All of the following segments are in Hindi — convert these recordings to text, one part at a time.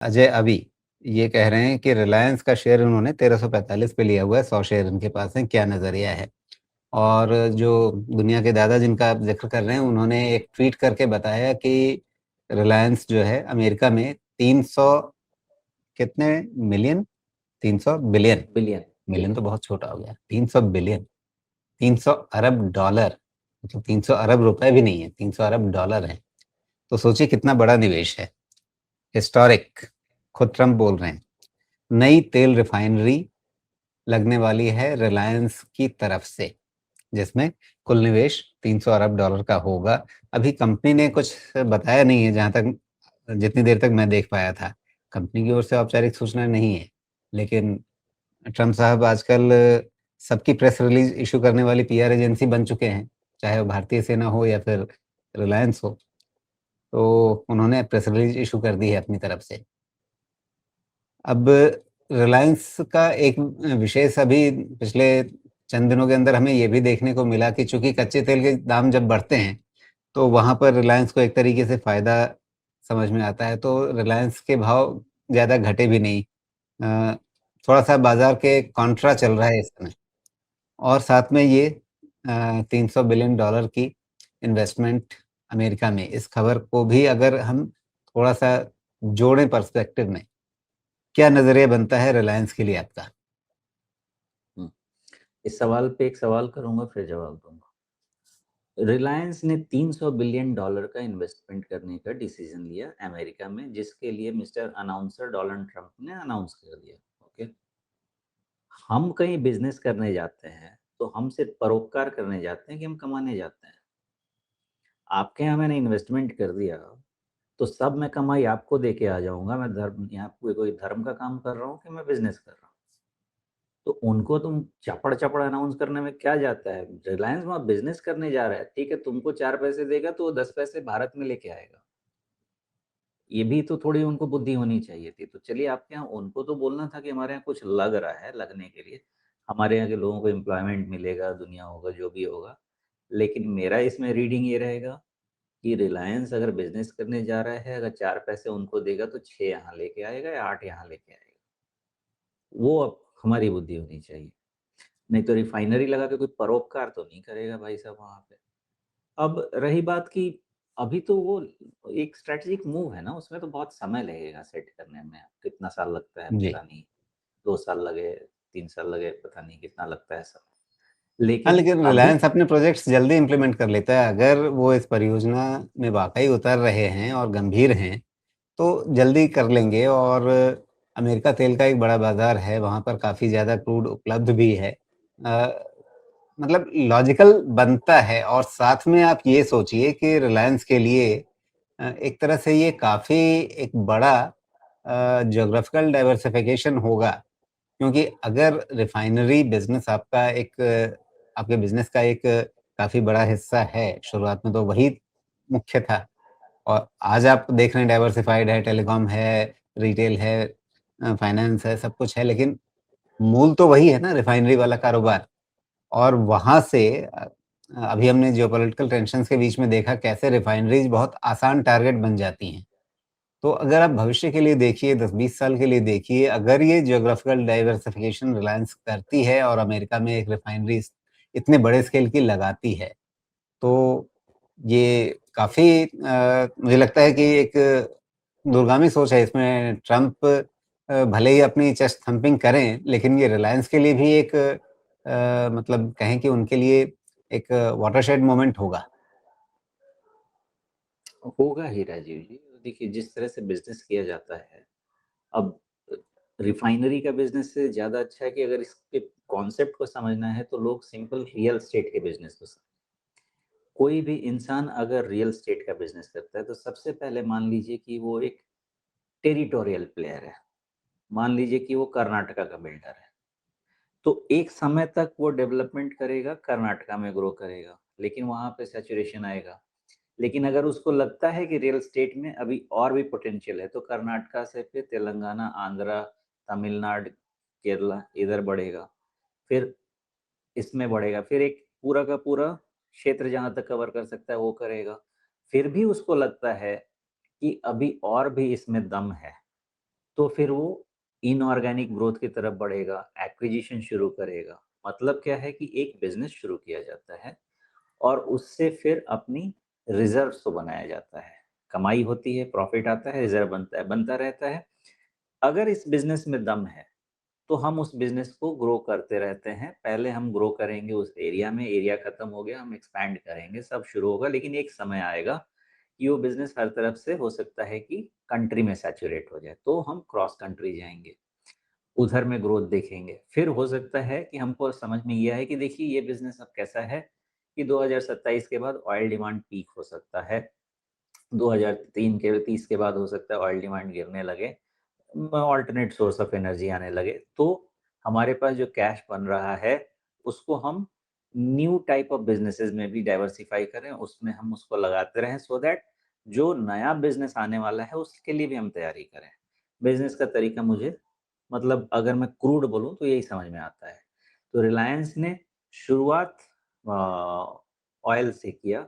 अजय अभी ये कह रहे हैं कि रिलायंस का शेयर उन्होंने 1345 पे लिया हुआ है, 100 शेयर उनके पास हैं, क्या नज़रिया है? और जो दुनिया के दादा जिनका आप ज़िक्र कर रहे हैं, उन्होंने एक ट्वीट करके बताया कि रिलायंस जो है अमेरिका में 300 कितने मिलियन? 300 बिलियन, बिलियन मिलियन तो बहुत छोटा हो गया, 300 बिलियन, 300 अरब डॉलर, मतलब 300 अरब रुपए भी नहीं है, 300 अरब डॉलर है। तो सोचिए कितना बड़ा निवेश है, हिस्टोरिक, खुद ट्रम्प बोल रहे हैं। नई तेल रिफाइनरी लगने वाली है रिलायंस की तरफ से, जिसमें कुल निवेश 300 अरब डॉलर का होगा। अभी कंपनी ने कुछ बताया नहीं है, जहाँ तक जितनी देर तक मैं देख पाया था। कंपनी की ओर से औपचारिक सूचना नहीं है, लेकिन ट्रम्प साहब आजकल सबकी प्रेस रिलीज इशू करने वाली पीआर एजेंसी बन चुके हैं, चाहे वो भारतीय सेना हो या फिर रिलायंस हो। तो उन्होंने प्रेस रिलीज इशू कर दी है अपनी तरफ से। अब रिलायंस का एक विशेष अभी पिछले चंद दिनों के अंदर हमें ये भी देखने को मिला कि चूँकि कच्चे तेल के दाम जब बढ़ते हैं, तो वहाँ पर रिलायंस को एक तरीके से फ़ायदा समझ में आता है, तो रिलायंस के भाव ज़्यादा घटे भी नहीं। थोड़ा-सा बाज़ार के कॉन्ट्रा चल रहा है इस समय। और साथ में ये 300 बिलियन डॉलर की इन्वेस्टमेंट अमेरिका में, इस खबर को भी अगर हम थोड़ा-सा जोड़ें पर्सपेक्टिव में, क्या नज़रिया बनता है रिलायंस के लिए आपका? इस सवाल पे एक सवाल करूंगा फिर जवाब दूंगा। रिलायंस ने 300 बिलियन डॉलर का इन्वेस्टमेंट करने का डिसीजन लिया अमेरिका में, जिसके लिए मिस्टर अनाउंसर डोनाल्ड ट्रंप ने अनाउंस कर दिया। ओके, हम कहीं बिजनेस करने जाते हैं तो हम सिर्फ परोपकार करने जाते हैं कि हम कमाने जाते हैं? आपके यहाँ मैंने इन्वेस्टमेंट कर दिया तो सब मैं कमाई आपको दे के आ जाऊंगा? मैं धर्म यहाँ कोई धर्म का काम कर रहा हूँ कि मैं बिजनेस कर रहा हूँ? तो उनको तुम चपड़-चपड़ अनाउंस करने में क्या जाता है? रिलायंस वहाँ बिज़नेस करने जा रहा है, ठीक है, तुमको 4 पैसे देगा तो वो 10 पैसे भारत में लेके आएगा। ये भी तो थोड़ी उनको बुद्धि होनी चाहिए थी। तो चलिए, आपके यहाँ उनको तो बोलना था कि हमारे यहाँ कुछ लग रहा है, लगने के लिए हमारे यहाँ के लोगों को एम्प्लॉयमेंट मिलेगा, दुनिया होगा, जो भी होगा। लेकिन मेरा इसमें रीडिंग ये रहेगा कि रिलायंस अगर बिज़नेस करने जा रहा है, अगर 4 पैसे उनको देगा तो 6 यहाँ लेके आएगा या 8 यहाँ लेके आएगा। वो अब हमारी बुद्धि होनी चाहिए। नहीं तो रिफाइनरी लगा के कोई परोपकार तो नहीं करेगा भाई साहब वहाँ पे। अब रही बात कि अभी तो वो एक स्ट्रैटेजिक मूव है ना, उसमें तो बहुत समय लगेगा सेट करने में। कितना साल लगता है जी। पता नहीं, 2 साल लगे, 3 साल लगे, पता नहीं कितना लगता है समय। हाँ, लेकिन लेकिन अभी रिलायंस अपने प्रोजेक्ट्स जल्दी इम्प्लीमेंट कर लेता है। अगर वो इस परियोजना में वाक़ई उतर रहे हैं और गंभीर हैं, तो जल्दी कर लेंगे। और अमेरिका तेल का एक बड़ा बाज़ार है, वहाँ पर काफ़ी ज़्यादा क्रूड उपलब्ध भी है। मतलब लॉजिकल बनता है। और साथ में आप ये सोचिए कि रिलायंस के लिए एक तरह से ये काफ़ी एक बड़ा ज्योग्राफिकल डाइवर्सिफ़िकेशन होगा। क्योंकि अगर रिफाइनरी बिज़नेस आपका एक आपके बिज़नेस का एक काफ़ी बड़ा हिस्सा है, शुरुआत में तो वही मुख्य था। और आज आप देख रहे हैं डाइवर्सिफ़ाइड है, टेलीकॉम है, रिटेल है, फाइनेंस है, सब कुछ है, लेकिन मूल तो वही है ना, रिफाइनरी वाला कारोबार। और वहाँ से अभी हमने जियोपॉलिटिकल टेंशन्स के बीच में देखा कैसे रिफाइनरीज़ बहुत आसान टारगेट बन जाती हैं। तो अगर आप भविष्य के लिए देखिए, 10-20 साल के लिए देखिए, अगर ये ज्योग्राफिकल डाइवर्सिफिकेशन रिलायंस करती है और अमेरिका में एक रिफाइनरी इतने बड़े स्केल की लगाती है, तो ये काफ़ी मुझे लगता है कि एक दूरगामी सोच है इसमें। ट्रम्प भले ही अपनी चेस्ट थम्पिंग करें, लेकिन ये रिलायंस के लिए भी एक मतलब कहें कि उनके लिए एक वाटरशेड मोमेंट होगा। होगा ही राजीव जी। देखिए, जिस तरह से बिज़नेस किया जाता है, अब रिफाइनरी का बिज़नेस से ज़्यादा अच्छा है कि अगर इसके कॉन्सेप्ट को समझना है तो लोग सिंपल रियल एस्टेट के बिज़नेस को समझें। कोई भी इंसान अगर रियल एस्टेट का बिज़नेस करता है तो सबसे पहले मान लीजिए कि वो एक टेरिटोरियल प्लेयर है। मान लीजिए कि वो कर्नाटका का बिल्डर है। तो एक समय तक वो डेवलपमेंट करेगा, कर्नाटका में ग्रो करेगा, लेकिन वहाँ पे सैचुरेशन आएगा। लेकिन अगर उसको लगता है कि रियल एस्टेट में अभी और भी पोटेंशियल है, तो कर्नाटका से फिर तेलंगाना, आंध्रा, तमिलनाडु, केरला इधर बढ़ेगा। फिर इसमें बढ़ेगा, फिर एक पूरा का पूरा क्षेत्र जहाँ तक कवर कर सकता है वो करेगा। फिर भी उसको लगता है कि अभी और भी इसमें दम है, तो फिर वो इनऑर्गेनिक ग्रोथ की तरफ बढ़ेगा, एक्विजिशन शुरू करेगा। मतलब क्या है कि एक बिजनेस शुरू किया जाता है और उससे फिर अपनी रिजर्व्स को बनाया जाता है, कमाई होती है, प्रॉफिट आता है, रिजर्व बनता रहता है। अगर इस बिजनेस में दम है तो हम उस बिजनेस को ग्रो करते रहते हैं। पहले हम ग्रो करेंगे उस एरिया में, एरिया खत्म हो गया हम एक्सपैंड करेंगे, सब शुरू होगा, लेकिन एक समय आएगा कि वो बिजनेस हर तरफ से हो सकता है कि कंट्री में सैचुरेट हो जाए, तो हम क्रॉस कंट्री जाएंगे, उधर में ग्रोथ देखेंगे। फिर हो सकता है कि हमको समझ में ये आए कि देखिए ये बिजनेस अब कैसा है कि 2027 के बाद ऑयल डिमांड पीक हो सकता है, 2003 के 30 के बाद हो सकता है ऑयल डिमांड गिरने लगे, ऑल्टरनेट सोर्स ऑफ एनर्जी आने लगे, तो हमारे पास जो कैश बन रहा है उसको हम न्यू टाइप ऑफ बिजनेसेस में भी डाइवर्सिफाई करें, उसमें हम उसको लगाते रहें, सो दैट जो नया बिजनेस आने वाला है उसके लिए भी हम तैयारी करें। बिजनेस का तरीका मुझे, मतलब अगर मैं क्रूड बोलूँ तो यही समझ में आता है। तो रिलायंस ने शुरुआत ऑयल से किया,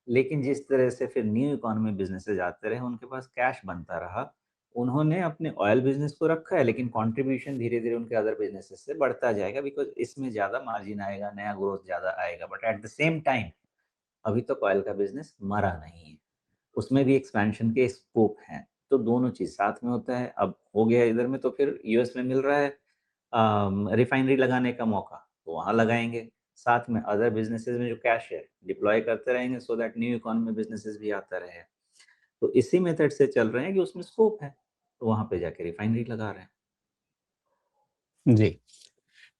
लेकिन जिस तरह से फिर न्यू इकोनॉमी बिजनेसेस आते रहे, उनके पास कैश बनता रहा, उन्होंने अपने ऑयल बिजनेस को रखा है, लेकिन कंट्रीब्यूशन धीरे-धीरे उनके अदर बिजनेसेस से बढ़ता जाएगा, बिकॉज़ इसमें ज़्यादा मार्जिन आएगा, नया ग्रोथ ज़्यादा आएगा। But at the same time अभी तक ऑयल का बिजनेस मरा नहीं है, उसमें भी एक्सपेंशन के स्कोप हैं। तो दोनों चीज़ साथ में होता है। अब हो गया इधर में तो फिर यूएस में मिल रहा है रिफाइनरी लगाने का मौका, तो वहाँ लगाएँगे। साथ में अदर बिज़नेसेस में जो कैश है, डिप्लॉय करते रहेंगे, so that new economy businesses भी आता रहे। तो इसी मेथड से चल रहे हैं कि उसमें स्कोप है, तो वहाँ पे जाके रिफाइनरी लगा रहे हैं। जी।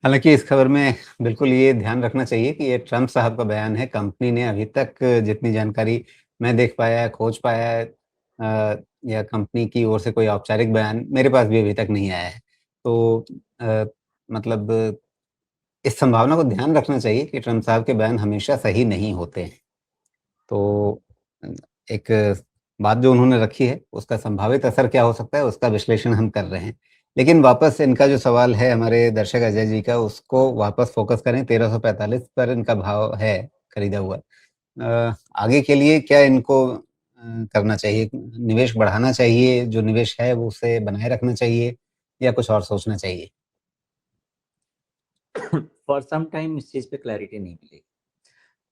हालाँकि इस खबर में बिल्कुल ये ध्यान रखना चाहिए कि ये ट्रम्प साहब का बयान है, कंपनी ने अभी तक जितनी जानकारी मैं देख पाया, खोज पाया है या कंपनी की ओर से कोई औपचारिक बयान मेरे पास भी अभी तक नहीं आया है। तो अ, मतलब इस संभावना को ध्यान रखना चाहिए कि ट्रम्प साहब के बयान हमेशा सही नहीं होते हैं। तो अ, एक बात जो उन्होंने रखी है, उसका संभावित असर क्या हो सकता है, उसका विश्लेषण हम कर रहे हैं। लेकिन वापस इनका जो सवाल है हमारे दर्शक अजय जी का, उसको वापस फ़ोकस करें, 1345 पर इनका भाव है खरीदा हुआ। आगे के लिए क्या इनको करना चाहिए? निवेश बढ़ाना चाहिए, जो निवेश है वो उसे बनाए रखना चाहिए या कुछ और सोचना चाहिए? फॉर सम टाइम इस चीज़ पे क्लैरिटी नहीं मिलेगी।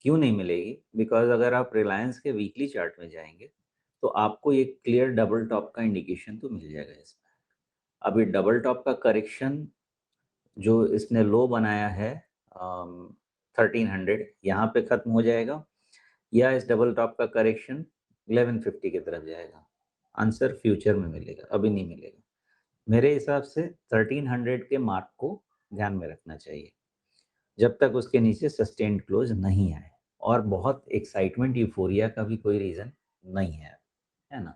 क्यों नहीं मिलेगी? बिकॉज़ अगर आप रिलायंस के वीकली चार्ट में जाएँगे, तो आपको एक क्लियर डबल टॉप का इंडिकेशन तो मिल जाएगा इसमें। अभी डबल टॉप का करेक्शन जो इसने लो बनाया है 1300, यहाँ पे खत्म हो जाएगा, या इस डबल टॉप का करेक्शन 1150 की तरफ जाएगा। आंसर फ्यूचर में मिलेगा, अभी नहीं मिलेगा। मेरे हिसाब से 1300 के मार्क को ध्यान में रखना चाहिए, जब तक उसके नीचे सस्टेन्ड क्लोज नहीं आए, और बहुत एक्साइटमेंट यूफोरिया का भी कोई रीज़न नहीं है ना?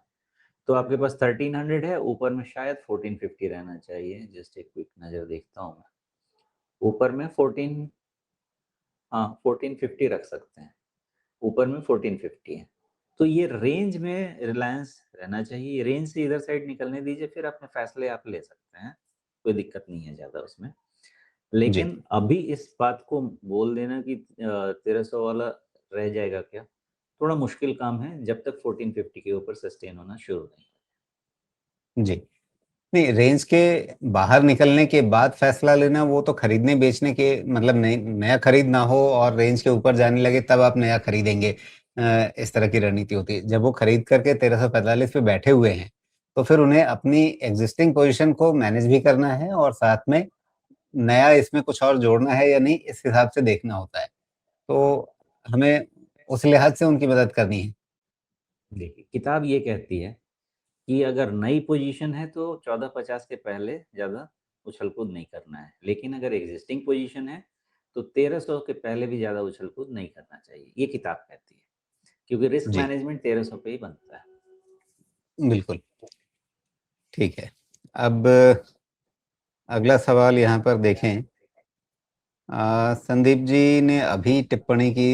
तो आपके पास 1300 है, ऊपर में शायद 1450 रहना चाहिए। जस्ट एक क्विक नज़र देखता हूँ मैं। ऊपर में 14, हाँ, 1450 रख सकते हैं। ऊपर में 1450 है। तो ये रेंज में रिलायंस रहना चाहिए। रेंज से इधर साइड निकलने दीजिए, फिर अपने फैसले आप ले सकते हैं। कोई दिक्कत नहीं है ज़्यादा उसमें। जी। लेकिन अभी इस बात को बोल देना कि 1300 वाला रह जाएगा क्या? थोड़ा मुश्किल काम है, जब तक 1450 के ऊपर सस्टेन होना शुरू नहीं। जी। नहीं, रेंज के बाहर निकलने के बाद फैसला लेना वो तो खरीदने-बेचने के मतलब नई नया खरीद ना हो और रेंज के ऊपर जाने लगे तब आप नया खरीदेंगे। इस तरह की रणनीति होती है। जब वो खरीद करके 1345 पे बैठे हुए हैं, तो फिर उन्हें अपनी एक्जिस्टिंग पोज़ीशन को मैनेज भी करना है और साथ में नया इसमें कुछ और जोड़ना है या नहीं, इस हिसाब से देखना होता है। तो हमें उस लिहाज से उनकी मदद करनी है। देखिए, किताब ये कहती है कि अगर नई पोजीशन है तो 1450 के पहले ज़्यादा उछल-कूद नहीं करना है। लेकिन अगर एक्जिस्टिंग पोजीशन है, तो 1300 के पहले भी ज़्यादा उछल-कूद नहीं करना चाहिए, ये किताब कहती है। क्योंकि रिस्क जी, मैनेजमेंट 1300 पे ही बनता है। बिल्कुल, ठीक है। अब अगला सवाल यहाँ पर देखें संदीप जी ने अभी टिप्पणी की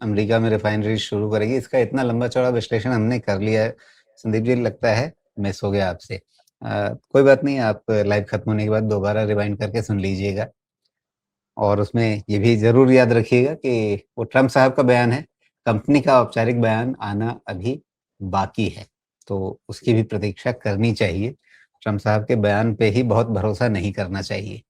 अमेरिका में रिफाइनरी शुरू करेगी, इसका इतना लंबा-चौड़ा विश्लेषण हमने कर लिया है। संदीप जी लगता है मिस हो गया आपसे। कोई बात नहीं आप लाइव खत्म होने के बाद दोबारा रिवाइंड करके सुन लीजिएगा और उसमें ये भी ज़रूर याद रखिएगा कि वो ट्रम्प साहब का बयान है, कंपनी का औपचारिक बयान आना अभी बाकी है, तो उसकी भी प्रतीक्षा करनी चाहिए। ट्रम्प साहब के बयान पे ही बहुत भरोसा नहीं करना चाहिए।